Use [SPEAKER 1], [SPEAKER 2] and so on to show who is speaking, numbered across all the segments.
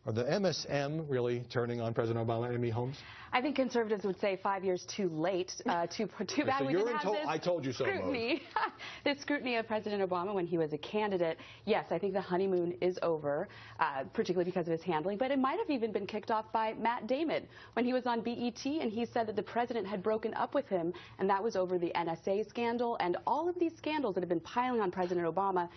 [SPEAKER 1] Are the MSM really turning on President Obama, Amy Holmes?
[SPEAKER 2] I think conservatives would say 5 years too late. Too bad we didn't have this
[SPEAKER 1] I told you so
[SPEAKER 2] scrutiny. This scrutiny of President Obama when he was a candidate. Yes, I think the honeymoon is over, particularly because of his handling. But it might have even been kicked off by Matt Damon when he was on BET and he said that the president had broken up with him, and that was over the NSA scandal and all of these scandals that have been piling on President Obama.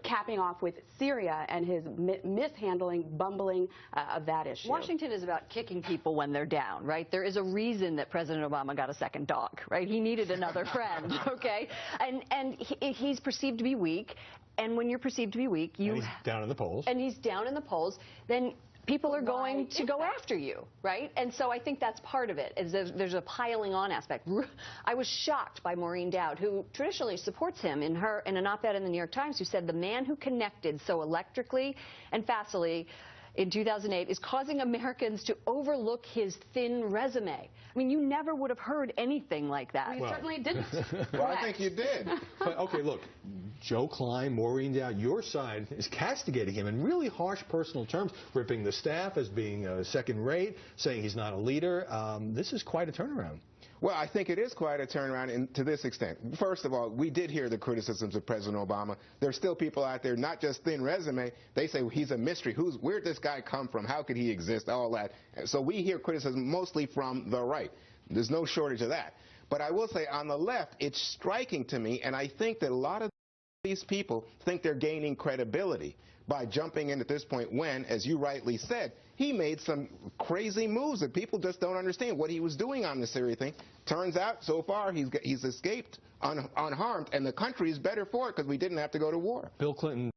[SPEAKER 2] Capping off with Syria and his mishandling, bumbling of that issue.
[SPEAKER 3] Washington is about kicking people when they're down, right? There is a reason that President Obama got a second dog, right? He needed another friend, okay? And he's perceived to be weak, and when you're perceived to be weak,
[SPEAKER 1] and he's down in the polls.
[SPEAKER 3] And he's down in the polls, then people are going to go after you, right? And so I think that's part of it, is there's a piling on aspect. I was shocked by Maureen Dowd, who traditionally supports him in an op-ed in the New York Times, who said the man who connected so electrically and facilely in 2008 is causing Americans to overlook his thin resume. I mean, you never would have heard anything like that.
[SPEAKER 2] We certainly didn't.
[SPEAKER 4] Well, I think you did.
[SPEAKER 1] But, okay, look, Joe Klein, Maureen Dowd, your side is castigating him in really harsh personal terms, ripping the staff as being second-rate, saying he's not a leader. This is quite a turnaround.
[SPEAKER 4] Well, I think it is quite a turnaround to this extent. First of all, we did hear the criticisms of President Obama. There's still people out there, not just thin resume. They say, well, he's a mystery. Where'd this guy come from? How could he exist? All that. So we hear criticism mostly from the right. There's no shortage of that. But I will say on the left, it's striking to me, and I think that a lot of these people think they're gaining credibility by jumping in at this point when, as you rightly said, he made some crazy moves that people just don't understand what he was doing on the Syria thing. Turns out, so far, he's escaped unharmed, and the country is better for it because we didn't have to go to war.
[SPEAKER 1] Bill Clinton